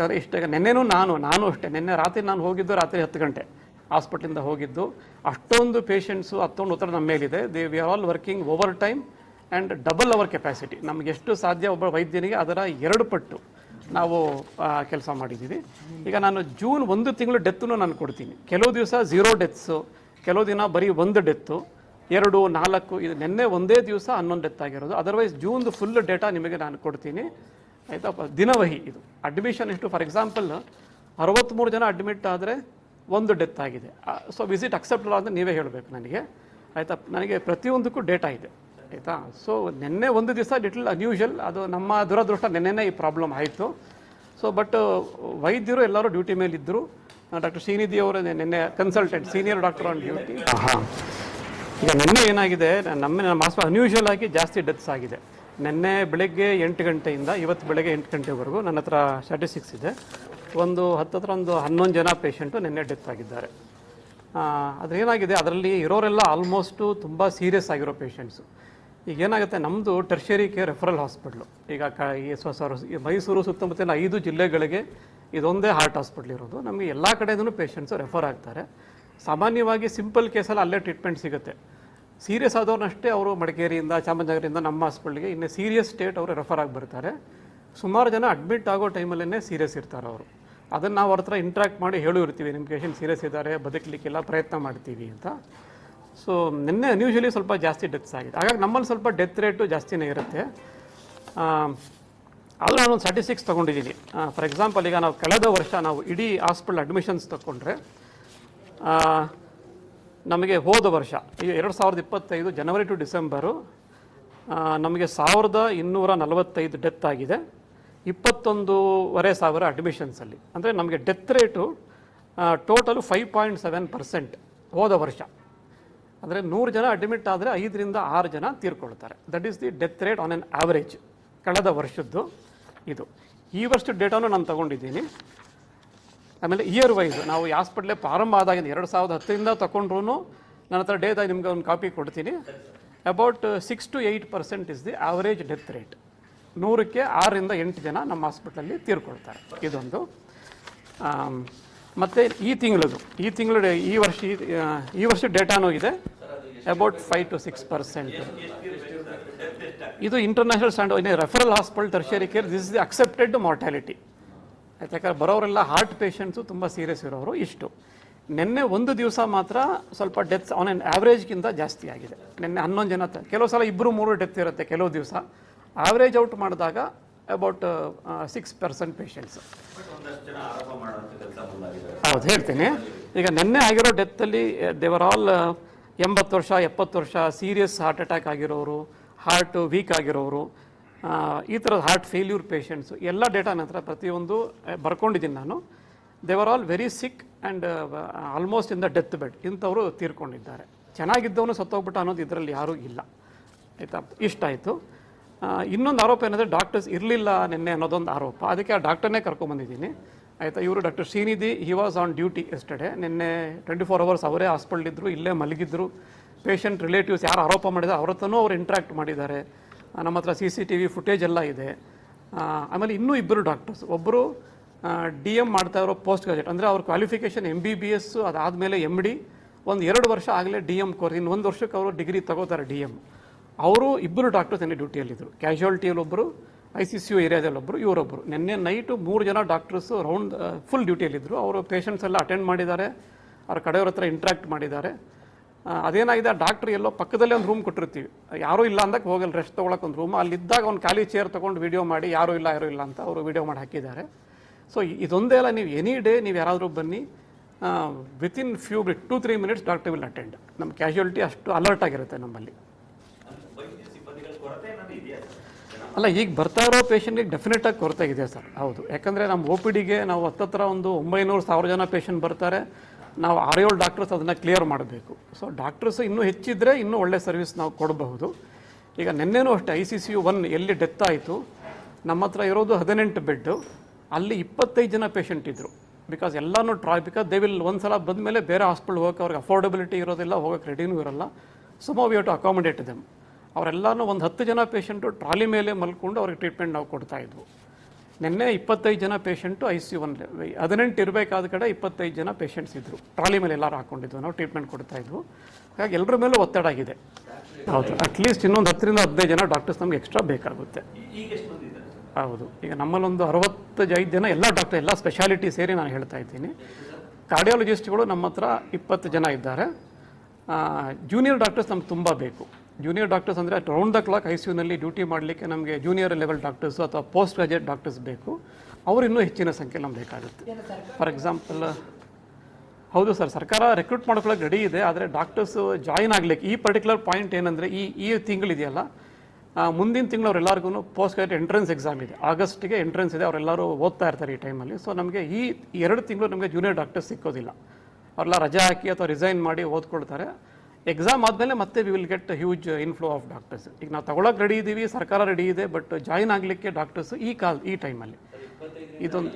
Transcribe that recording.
ಯಾಕಂದರೆ ಇಷ್ಟ ನೆನ್ನೆನೂ ನಾನು ಅಷ್ಟೇ ನೆನ್ನೆ ರಾತ್ರಿ ನಾನು ಹೋಗಿದ್ದು ರಾತ್ರಿ 10 ಗಂಟೆ ಹಾಸ್ಪಿಟ್ಲಿಂದ ಹೋಗಿದ್ದು. ಅಷ್ಟೊಂದು ಪೇಷಂಟ್ಸು ಅಷ್ಟೊಂದು ಒತ್ತಡ ನಮ್ಮ ಮೇಲಿದೆ. We are all working overtime and double our capacity. ನಮಗೆ ಎಷ್ಟು ಸಾಧ್ಯ ಒಬ್ಬ ವೈದ್ಯನಿಗೆ ಅದರ 2 ಪಟ್ಟು ನಾವು ಕೆಲಸ ಮಾಡಿದ್ದೀವಿ. ಈಗ ನಾನು ಜೂನ್ 1 ತಿಂಗಳು ಡೆತ್ತನ್ನು ನಾನು ಕೊಡ್ತೀನಿ. ಕೆಲವು ದಿವಸ 0 ಡೆತ್ಸು, ಕೆಲವು ದಿನ ಬರೀ 1 ಡೆತ್ತು, 2, 4 ಇದು ನಿನ್ನೆ ಒಂದೇ ದಿವಸ 11 ಡೆತ್ ಆಗಿರೋದು. ಅದರ್ವೈಸ್ ಜೂನ್ದು ಫುಲ್ ಡೇಟಾ ನಿಮಗೆ ನಾನು ಕೊಡ್ತೀನಿ ಆಯಿತಾ. ದಿನವಹಿ ಇದು ಅಡ್ಮಿಷನ್ ಎಷ್ಟು, ಫಾರ್ ಎಕ್ಸಾಂಪಲ್ 63 ಜನ ಅಡ್ಮಿಟ್ ಆದರೆ 1 ಡೆತ್ ಆಗಿದೆ. ಸೊ ವಿಸಿಟ್ ಅಕ್ಸೆಪ್ಟಬಲ್ ಅಂತ ನೀವೇ ಹೇಳಬೇಕು ನನಗೆ ಆಯಿತಾ. ನನಗೆ ಪ್ರತಿಯೊಂದಕ್ಕೂ ಡೇಟಾ ಇದೆ ಆಯಿತಾ. ಸೊ ನಿನ್ನೆ ಒಂದು ದಿವಸ ಲಿಟಲ್ ಅನ್ಯೂಷಲ್, ಅದು ನಮ್ಮ ದುರದೃಷ್ಟ. ನಿನ್ನೆನೇ ಈ ಪ್ರಾಬ್ಲಮ್ ಆಯಿತು. ಸೊ ಬಟ್ ವೈದ್ಯರು ಎಲ್ಲರೂ ಡ್ಯೂಟಿ ಮೇಲಿದ್ದರು. ಡಾಕ್ಟರ್ ಶ್ರೀನಿಧಿ ಅವರು ನಿನ್ನೆ consultant senior doctor on duty. ಈಗ ನಿನ್ನೆ ಏನಾಗಿದೆ, ನಮ್ಮ ಹಾಸ್ಪಿಟಲ್ ಅನ್ಯೂಷಲ್ ಆಗಿ ಜಾಸ್ತಿ ಡೆತ್ಸ್ ಆಗಿದೆ. ನಿನ್ನೆ ಬೆಳಗ್ಗೆ 8 ಗಂಟೆಯಿಂದ ಇವತ್ತು ಬೆಳಗ್ಗೆ 8 ಗಂಟೆವರೆಗೂ ನನ್ನ ಹತ್ರ ಸ್ಟ್ಯಾಟಿಸ್ಟಿಕ್ಸ್ ಇದೆ. ಒಂದು 11 ಜನ ಪೇಷಂಟು ನಿನ್ನೆ ಡೆತ್ ಆಗಿದ್ದಾರೆ. ಅದೇನಾಗಿದೆ, ಅದರಲ್ಲಿ ಇರೋರೆಲ್ಲ ಆಲ್ಮೋಸ್ಟು ತುಂಬ ಸೀರಿಯಸ್ ಆಗಿರೋ ಪೇಷಂಟ್ಸು. ಈಗ ಏನಾಗುತ್ತೆ, ನಮ್ಮದು ಟರ್ಷರಿ ಕೇರ್ ರೆಫರಲ್ ಹಾಸ್ಪಿಟ್ಲು. ಈಗ ಮೈಸೂರು ಸುತ್ತಮುತ್ತಲಿನ 5 ಜಿಲ್ಲೆಗಳಿಗೆ ಇದೊಂದೇ ಹಾರ್ಟ್ ಹಾಸ್ಪಿಟ್ಲ್ ಇರೋದು. ನಮಗೆ ಎಲ್ಲ ಕಡೆಯಿಂದನೂ ಪೇಷಂಟ್ಸು ರೆಫರ್ ಆಗ್ತಾರೆ. ಸಾಮಾನ್ಯವಾಗಿ ಸಿಂಪಲ್ ಕೇಸಲ್ಲಿ ಅಲ್ಲೇ ಟ್ರೀಟ್ಮೆಂಟ್ ಸಿಗುತ್ತೆ. ಸೀರಿಯಸ್ ಆದವ್ರನ್ನಷ್ಟೇ ಅವರು ಮಡಿಕೇರಿಯಿಂದ ಚಾಮರಾಜನಗರದಿಂದ ನಮ್ಮ ಹಾಸ್ಪಿಟ್ಲಿಗೆ, ಇನ್ನು ಸೀರಿಯಸ್ ಸ್ಟೇಟ್ ಅವರು ರೆಫರ್ ಆಗಿ ಬರ್ತಾರೆ. ಸುಮಾರು ಜನ ಅಡ್ಮಿಟ್ ಆಗೋ ಟೈಮಲ್ಲೇ ಸೀರಿಯಸ್ ಇರ್ತಾರೆ ಅವರು. ಅದನ್ನು ನಾವು ಅವ್ರ ಹತ್ರ ಇಂಟ್ರ್ಯಾಕ್ಟ್ ಮಾಡಿ ಹೇಳಿರ್ತೀವಿ, ನಿಮ್ಮ ಪೇಷಂಟ್ ಸೀರಿಯಸ್ ಇದ್ದಾರೆ, ಬದುಕಲಿಕ್ಕೆಲ್ಲ ಪ್ರಯತ್ನ ಮಾಡ್ತೀವಿ ಅಂತ. ಸೊ ನಿನ್ನೆ ಅನ್ಯೂಷಲಿ ಸ್ವಲ್ಪ ಜಾಸ್ತಿ ಡೆತ್ಸ್ ಆಗಿದೆ. ಹಾಗಾಗಿ ನಮ್ಮಲ್ಲಿ ಸ್ವಲ್ಪ ಡೆತ್ ರೇಟು ಜಾಸ್ತಿನೇ ಇರುತ್ತೆ. ಆದರೂ ನಾನೊಂದು ಸ್ಟ್ಯಾಟಿಸ್ಟಿಕ್ಸ್ ತೊಗೊಂಡಿದ್ದೀನಿ. ಫಾರ್ ಎಕ್ಸಾಂಪಲ್, ಈಗ ನಾವು ಕಳೆದ ವರ್ಷ ನಾವು ಇಡೀ ಹಾಸ್ಪಿಟಲ್ ಅಡ್ಮಿಷನ್ಸ್ ತೊಗೊಂಡ್ರೆ ನಮಗೆ ಹೋದ ವರ್ಷ ಈಗ 2025 ಜನವರಿ ಟು ಡಿಸೆಂಬರು ನಮಗೆ 1245 ಡೆತ್ ಆಗಿದೆ. 21,500 ಅಡ್ಮಿಷನ್ಸಲ್ಲಿ. ಅಂದರೆ ನಮಗೆ ಡೆತ್ ರೇಟು ಟೋಟಲು 5.7% ಹೋದ ವರ್ಷ. ಅಂದರೆ 100 ಜನ ಅಡ್ಮಿಟ್ ಆದರೆ 5 ರಿಂದ 6 ಜನ ತೀರ್ಕೊಳ್ತಾರೆ. That is the death rate on on average ಕಳೆದ ವರ್ಷದ್ದು ಇದು. ಈ ವರ್ಷದ ಡೇಟಾನು ನಾನು ತೊಗೊಂಡಿದ್ದೀನಿ. ಆಮೇಲೆ ಇಯರ್ ವೈಸ್ ನಾವು ಈ ಹಾಸ್ಪಿಟ್ಲೇ ಪ್ರಾರಂಭ ಆದಾಗಿಂದ 2010ರಿಂದ ತೊಗೊಂಡ್ರೂ ನನ್ನ ಹತ್ರ ಡೇಟಾ ನಿಮಗೆ ಒಂದು ಕಾಪಿ ಕೊಡ್ತೀನಿ. About 6 to 8% is the average death rate. 100ಕ್ಕೆ 6 ರಿಂದ 8 ಜನ ನಮ್ಮ ಹಾಸ್ಪಿಟಲಲ್ಲಿ ತೀರ್ಕೊಳ್ತಾರೆ. ಇದೊಂದು. ಮತ್ತು ಈ ವರ್ಷ ಡೇಟಾನೂ ಇದೆ. About 5 to 6%. ಇದು international standard. Referral hospital tertiary care, this is the accepted mortality. ಯಾಕಂದ್ರೆ ಬರೋರೆಲ್ಲ ಹಾರ್ಟ್ ಪೇಷಂಟ್ಸು ತುಂಬ ಸೀರಿಯಸ್ ಇರೋರು. ಇಷ್ಟು ನಿನ್ನೆ ಒಂದು ದಿವಸ ಮಾತ್ರ ಸ್ವಲ್ಪ ಡೆತ್ಸ್ ಆನ್ ಆನ್ ಆ್ಯಾವ್ರೇಜ್ಗಿಂತ ಜಾಸ್ತಿ ಆಗಿದೆ. ನಿನ್ನೆ 11 ಜನ, ಕೆಲವು ಸಲ 2-3 ಡೆತ್ ಇರುತ್ತೆ ಕೆಲವು ದಿವಸ. ಆವ್ರೇಜ್ ಔಟ್ ಮಾಡಿದಾಗ ಅಬೌಟ್ 6% ಪೇಷಂಟ್ಸ್. ಹೌದು, ಹೇಳ್ತೀನಿ. ಈಗ ನಿನ್ನೆ ಆಗಿರೋ ಡೆತ್ತಲ್ಲಿ ದೇವರ್ ಆಲ್ 80 ವರ್ಷ 70 ವರ್ಷ ಸೀರಿಯಸ್ ಹಾರ್ಟ್ ಅಟ್ಯಾಕ್ ಆಗಿರೋರು, ಹಾರ್ಟ್ ವೀಕ್ ಆಗಿರೋರು, ಈ ಥರದ ಹಾರ್ಟ್ ಫೇಲ್ಯೂರ್ ಪೇಷಂಟ್ಸು ಎಲ್ಲ ಡೇಟಾ ನಂತರ ಪ್ರತಿಯೊಂದು ಬರ್ಕೊಂಡಿದ್ದೀನಿ ನಾನು. They were all very sick and almost in the death bed. ಇಂಥವರು ತೀರ್ಕೊಂಡಿದ್ದಾರೆ. ಚೆನ್ನಾಗಿದ್ದವನು ಸತ್ತೋಗ್ಬಿಟ್ಟು ಅನ್ನೋದು ಇದರಲ್ಲಿ ಯಾರೂ ಇಲ್ಲ ಆಯಿತಾ. ಇಷ್ಟಾಯಿತು. ಇನ್ನೊಂದು ಆರೋಪ ಏನಂದರೆ ಡಾಕ್ಟರ್ಸ್ ಇರಲಿಲ್ಲ ನಿನ್ನೆ ಅನ್ನೋದೊಂದು ಆರೋಪ. ಅದಕ್ಕೆ ಆ ಡಾಕ್ಟರ್ನೇ ಕರ್ಕೊಂಬಂದಿದ್ದೀನಿ ಆಯಿತಾ. ಇವರು doctor Srinidhi, he was on duty yesterday. ನಿನ್ನೆ 24 hours ಅವರೇ ಹಾಸ್ಪಿಟಲ್ ಇದ್ದರು, ಇಲ್ಲೇ ಮಲಗಿದ್ರು. ಪೇಷಂಟ್ ರಿಲೇಟಿವ್ಸ್ ಯಾರು ಆರೋಪ ಮಾಡಿದ್ದಾರೆ ಅವ್ರ ಹತ್ರನೂ ಅವ್ರು ಇಂಟ್ರ್ಯಾಕ್ಟ್ ಮಾಡಿದ್ದಾರೆ. ನಮ್ಮ ಹತ್ರ CCTV ಫುಟೇಜ್ ಎಲ್ಲ ಇದೆ. ಆಮೇಲೆ ಇನ್ನೂ 2 ಡಾಕ್ಟರ್ಸ್, ಒಬ್ಬರು DM ಮಾಡ್ತಾ ಇರೋ ಪೋಸ್ಟ್ ಗ್ರಾಜುಯೇಟ್, ಅಂದರೆ ಅವ್ರ ಕ್ವಾಲಿಫಿಕೇಷನ್ MBBS, ಅದಾದಮೇಲೆ MD, 1-2 ವರ್ಷ ಆಗಲೇ DM ಕೋರ್ಸ್, ಇನ್ನು 1 ವರ್ಷಕ್ಕೆ ಅವರು ಡಿಗ್ರಿ ತಗೋತಾರೆ DM. ಅವರು 2 ಡಾಕ್ಟರ್ಸ್ ನಿನ್ನೆ ಡ್ಯೂಟಿಯಲ್ಲಿದ್ದರು. ಕ್ಯಾಶುಯಾಲಿಟಿಯಲ್ಲಿ ಒಬ್ಬರು, ICCU ಏರಿಯಾದಲ್ಲಿ ಒಬ್ಬರು, ಇವರೊಬ್ಬರು. ನಿನ್ನೆ ನೈಟು 3 ಜನ ಡಾಕ್ಟರ್ಸು ರೌಂಡ್ ಫುಲ್ ಡ್ಯೂಟಿಯಲ್ಲಿದ್ದರು. ಅವರು ಪೇಷಂಟ್ಸ್ ಎಲ್ಲ ಅಟೆಂಡ್ ಮಾಡಿದ್ದಾರೆ, ಅವ್ರ ಕಡೆಯವ್ರ ಹತ್ರ ಇಂಟ್ರ್ಯಾಕ್ಟ್ ಮಾಡಿದ್ದಾರೆ. ಅದೇನಾಗಿದೆ, ಆ ಡಾಕ್ಟ್ರ್ ಎಲ್ಲೋ ಪಕ್ಕದಲ್ಲೇ ಒಂದು ರೂಮ್ ಕೊಟ್ಟಿರ್ತೀವಿ, ಯಾರೂ ಇಲ್ಲ ಅಂದಕ್ಕೆ ಹೋಗಲ್ಲ, ರೆಸ್ಟ್ ತೊಗೊಳಕ್ಕೆ ಒಂದು ರೂಮ್. ಅಲ್ಲಿದ್ದಾಗ ಒಂದು ಖಾಲಿ ಚೇರ್ ತೊಗೊಂಡು ವೀಡಿಯೋ ಮಾಡಿ ಯಾರೂ ಇಲ್ಲ ಅಂತ ಅವರು ವೀಡಿಯೋ ಮಾಡಿ ಹಾಕಿದ್ದಾರೆ. ಸೊ ಇದೊಂದೇ ಅಲ್ಲ, ನೀವು ಎನಿ ಡೇ ನೀವು ಯಾರಾದರೂ ಬನ್ನಿ, within 2-3 minutes doctor will attend. ನಮ್ಮ ಕ್ಯಾಶುಯಾಲಿಟಿ ಅಷ್ಟು ಅಲರ್ಟ್ ಆಗಿರುತ್ತೆ ನಮ್ಮಲ್ಲಿ. ಅಲ್ಲ, ಈಗ ಬರ್ತಾ ಇರೋ ಪೇಷಂಟ್ಗೆ ಡೆಫಿನೆಟಾಗಿ ಕೊರತೆ ಇದೆ ಸರ್. ಹೌದು, ಯಾಕಂದರೆ ನಮ್ಮ OPDಗೆ ನಾವು ಹತ್ತತ್ರ ಒಂದು 900-1000 ಜನ ಪೇಷಂಟ್ ಬರ್ತಾರೆ. ನಾವು 6-7 ಡಾಕ್ಟರ್ಸ್ ಅದನ್ನು ಕ್ಲಿಯರ್ ಮಾಡಬೇಕು. ಸೊ ಡಾಕ್ಟರ್ಸ್ ಇನ್ನೂ ಹೆಚ್ಚಿದ್ರೆ ಇನ್ನೂ ಒಳ್ಳೆ ಸರ್ವಿಸ್ ನಾವು ಕೊಡಬಹುದು. ಈಗ ನಿನ್ನೆನೂ ಅಷ್ಟೇ ICCU 1 ಎಲ್ಲಿ ಡೆತ್ ಆಯಿತು, ನಮ್ಮ ಹತ್ರ ಇರೋದು 18 ಬೆಡ್ಡು, ಅಲ್ಲಿ 25 ಜನ ಪೇಷಂಟ್ ಇದ್ದರು. ಬಿಕಾಸ್ ಎಲ್ಲನೂ ಬಿಕಾಸ್ ದೇ ವಿಲ್ ಒಂದು ಸಲ ಬಂದ ಮೇಲೆ ಬೇರೆ ಹಾಸ್ಪಿಟಲ್ ಹೋಗೋಕೆ ಅವ್ರಿಗೆ ಅಫೋರ್ಡಬಿಲಿಟಿ ಇರೋದಿಲ್ಲ, ಹೋಗೋಕೆ ರೆಡಿನೂ ಇರೋಲ್ಲ. So we have to accommodate them. ಅವರೆಲ್ಲನೂ ಒಂದು 10 ಜನ ಪೇಷಂಟು ಟ್ರಾಲಿ ಮೇಲೆ ಮಲ್ಕೊಂಡು ಅವ್ರಿಗೆ ಟ್ರೀಟ್ಮೆಂಟ್ ನಾವು ಕೊಡ್ತಾಯಿದ್ವು. ನಿನ್ನೆ 25 ಜನ ಪೇಷಂಟು ICU 18 ಇರಬೇಕಾದ ಕಡೆ 25 ಜನ ಪೇಷಂಟ್ಸ್ ಇದ್ದರು. ಟ್ರಾಲಿ ಮೇಲೆ ಎಲ್ಲರೂ ಹಾಕೊಂಡಿದ್ವು, ನಾವು ಟ್ರೀಟ್ಮೆಂಟ್ ಕೊಡ್ತಾ ಇದ್ವು. ಹಾಗಾಗಿ ಎಲ್ಲರ ಮೇಲೂ ಒತ್ತಡ ಆಗಿದೆ. ಹೌದು, ಅಟ್ಲೀಸ್ಟ್ ಇನ್ನೊಂದು 10 ರಿಂದ 15 ಜನ ಡಾಕ್ಟರ್ಸ್ ನಮ್ಗೆ ಎಕ್ಸ್ಟ್ರಾ ಬೇಕಾಗುತ್ತೆ. ಹೌದು, ಈಗ ನಮ್ಮಲ್ಲೊಂದು 65 ಜನ ಎಲ್ಲ ಡಾಕ್ಟರ್, ಎಲ್ಲ ಸ್ಪೆಷಾಲಿಟಿ ಸೇರಿ ನಾನು ಹೇಳ್ತಾ ಇದ್ದೀನಿ. ಕಾರ್ಡಿಯಾಲಜಿಸ್ಟ್ಗಳು ನಮ್ಮ ಹತ್ರ 20 ಜನ ಇದ್ದಾರೆ. ಜೂನಿಯರ್ ಡಾಕ್ಟರ್ಸ್ ನಮ್ಗೆ ತುಂಬ ಬೇಕು. ಜೂನಿಯರ್ ಡಾಕ್ಟರ್ಸ್ ಅಂದರೆ ರೌಂಡ್ ದ ಕ್ಲಾಕ್ ICUನಲ್ಲಿ ಡ್ಯೂಟಿ ಮಾಡಲಿಕ್ಕೆ ನಮಗೆ ಜೂನಿಯರ್ ಲೆವೆಲ್ ಡಾಕ್ಟರ್ಸು ಅಥವಾ ಪೋಸ್ಟ್ ಗ್ರಾಜುಯೇಟ್ ಡಾಕ್ಟರ್ಸ್ ಬೇಕು. ಅವರು ಇನ್ನೂ ಹೆಚ್ಚಿನ ಸಂಖ್ಯೆ ನಮ್ಗೆ ಬೇಕಾಗುತ್ತೆ. ಫಾರ್ ಎಕ್ಸಾಂಪಲ್, ಹೌದು ಸರ್, ಸರ್ಕಾರ ರೆಕ್ರೂಟ್ ಮಾಡ್ಕೊಳ್ಳೋಕೆ ರೆಡಿ ಇದೆ. ಆದರೆ ಡಾಕ್ಟರ್ಸು ಜಾಯಿನ್ ಆಗಲಿಕ್ಕೆ ಈ ಪರ್ಟಿಕ್ಯುಲರ್ ಪಾಯಿಂಟ್ ಏನಂದರೆ, ಈ ತಿಂಗಳಿದೆಯಲ್ಲ, ಮುಂದಿನ ತಿಂಗಳು ಅವರೆಲ್ಲರಿಗೂ ಪೋಸ್ಟ್ ಗ್ರಾಜುಯೇಟ್ ಎಂಟ್ರೆನ್ಸ್ ಎಕ್ಸಾಮ್ ಇದೆ. ಆಗಸ್ಟ್ಗೆ ಎಂಟ್ರೆನ್ಸ್ ಇದೆ. ಅವರೆಲ್ಲರೂ ಓದ್ತಾ ಇರ್ತಾರೆ ಈ ಟೈಮಲ್ಲಿ. ಸೊ ನಮಗೆ ಈ 2 ತಿಂಗಳು ನಮಗೆ ಜೂನಿಯರ್ ಡಾಕ್ಟರ್ಸ್ ಸಿಕ್ಕೋದಿಲ್ಲ. ಅವರೆಲ್ಲ ರಜೆ ಹಾಕಿ ಅಥವಾ ರಿಸೈನ್ ಮಾಡಿ ಓದ್ಕೊಳ್ತಾರೆ. ಎಕ್ಸಾಮ್ ಆದಮೇಲೆ ಮತ್ತೆ we will get huge inflow of doctors. ಈಗ ನಾವು ತಗೊಳಕ್ಕೆ ರೆಡಿ ಇದ್ದೀವಿ, ಸರ್ಕಾರ ರೆಡಿ ಇದೆ, ಬಟ್ ಜಾಯಿನ್ ಆಗಲಿಕ್ಕೆ ಡಾಕ್ಟರ್ಸ್ ಈ ಟೈಮಲ್ಲಿ ಇದೊಂದು